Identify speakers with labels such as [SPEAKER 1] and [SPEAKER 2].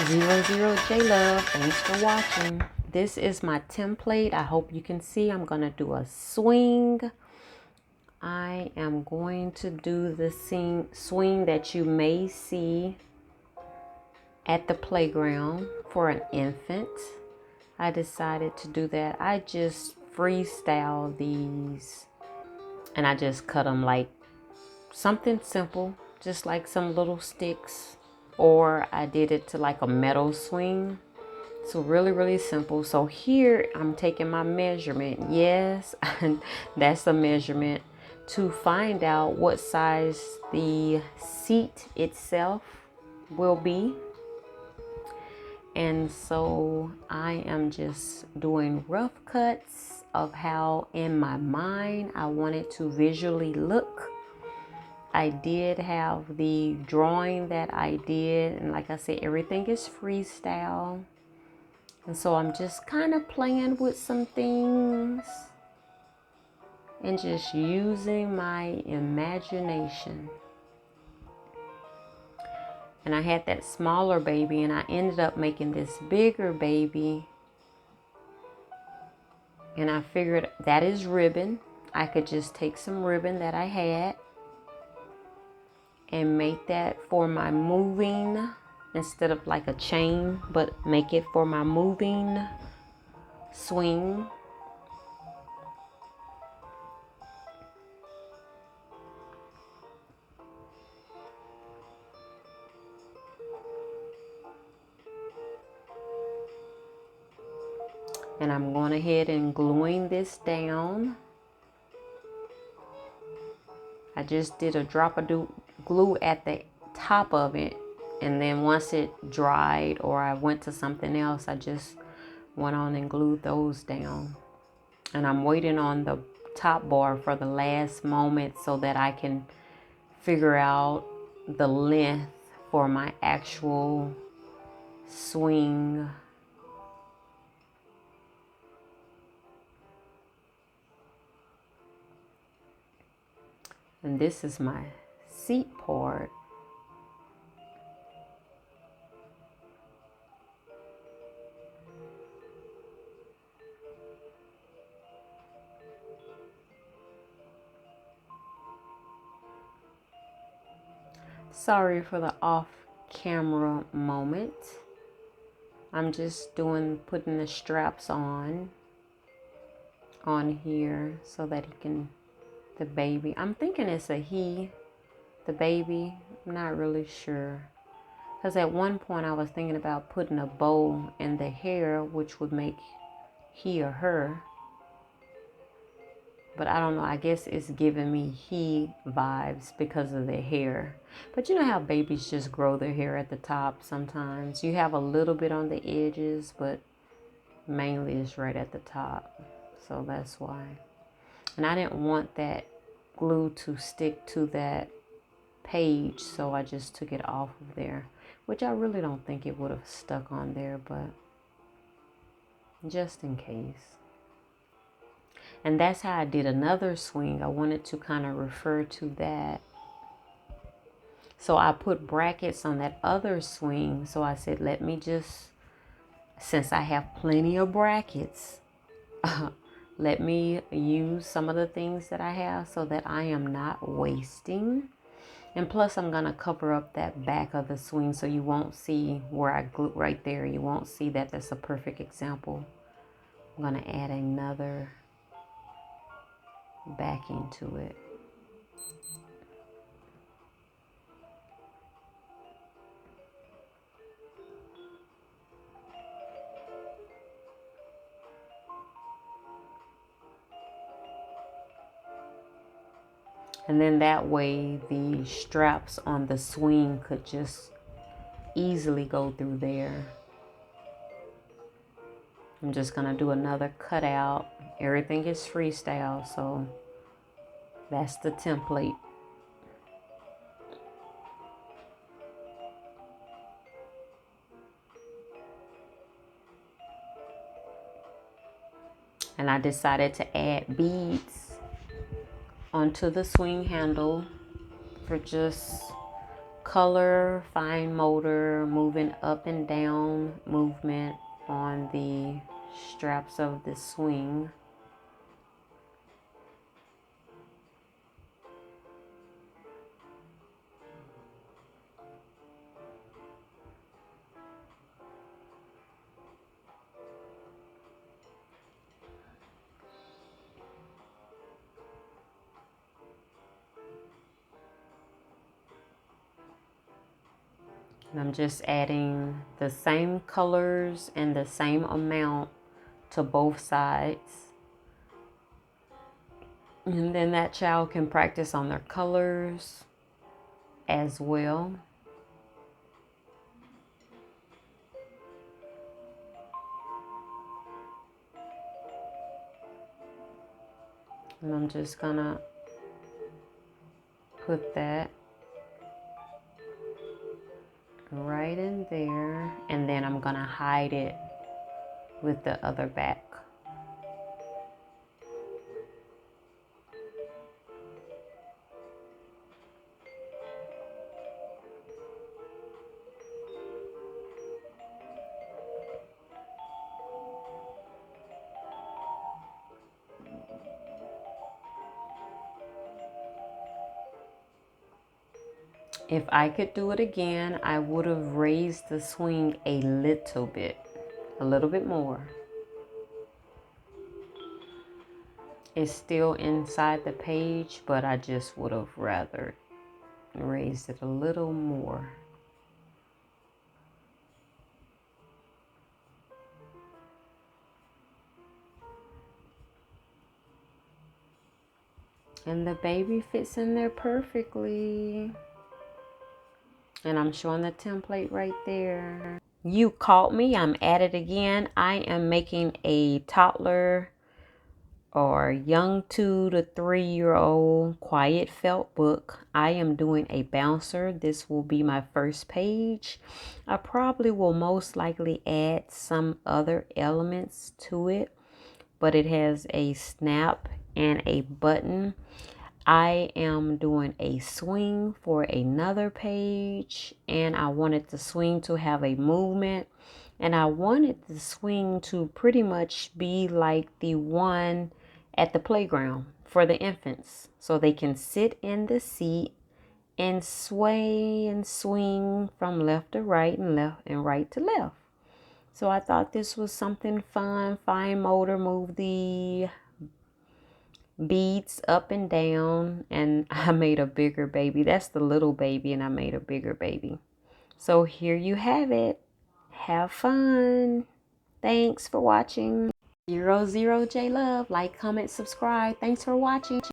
[SPEAKER 1] 00 Love, thanks for watching. This is my template. I hope you can see I'm gonna do a swing. I am going to do the swing that you may see at the playground for an infant. I decided to do that. I just freestyle these and I just cut them like something simple, just like some little sticks, or I did it to like a metal swing. So really simple. So here I'm taking my measurement. Yes, that's a measurement to find out what size the seat itself will be. And so I am just doing rough cuts of how in my mind I want it to visually look. I did have the drawing that I did, and like I said, everything is freestyle. And so I'm just kind of playing with some things and just using my imagination. And I had that smaller baby and I ended up making this bigger baby. And I figured that is ribbon. I could just take some ribbon that I had and make that for my moving, instead of like a chain, but make it for my moving swing. And I'm going ahead and gluing this down. I just did a drop of glue at the top of it, and then once it dried or I went to something else, I just went on and glued those down. And I'm waiting on the top bar for the last moment so that I can figure out the length for my actual swing. And this is my seat part. Sorry for the off-camera moment. I'm just putting the straps on here so that the baby, I'm thinking it's a he, the baby, I'm not really sure. Because at one point I was thinking about putting a bow in the hair, which would make he or her. But I don't know, I guess it's giving me he vibes because of their hair. But you know how babies just grow their hair at the top sometimes. You have a little bit on the edges, but mainly it's right at the top. So that's why. And I didn't want that glue to stick to that page, so I just took it off of there. Which I really don't think it would have stuck on there, but just in case. And that's how I did another swing. I wanted to kind of refer to that. So I put brackets on that other swing. So I said, let me just, since I have plenty of brackets, let me use some of the things that I have so that I am not wasting. And plus I'm going to cover up that back of the swing so you won't see where I glued right there. You won't see that. That's a perfect example. I'm going to add another backing to it. And then that way the straps on the swing could just easily go through there. I'm just going to do another cutout. Everything is freestyle, so that's the template. And I decided to add beads onto the swing handle for just color, fine motor, moving up and down movement on the straps of the swing. And I'm just adding the same colors and the same amount to both sides. And then that child can practice on their colors as well. And I'm just gonna put that right in there, and then I'm gonna hide it with the other back. If I could do it again, I would have raised the swing a little bit more. It's still inside the page, but I just would have rather raised it a little more. And the baby fits in there perfectly. And I'm showing the template right there. You caught me. I'm at it again. I am making a toddler or young 2 to 3-year-old quiet felt book. I am doing a bouncer. This will be my first page. I probably will most likely add some other elements to it, but it has a snap and a button. I am doing a swing for another page, and I wanted the swing to have a movement, and I wanted the swing to pretty much be like the one at the playground for the infants, so they can sit in the seat and sway and swing from left to right and left and right to left. So I thought this was something fun. Fine motor, move the beads up and down, and I made a bigger baby. That's the little baby, and I made a bigger baby. So here you have it. Have fun. Thanks for watching. 00J Love. Like, comment, subscribe. Thanks for watching.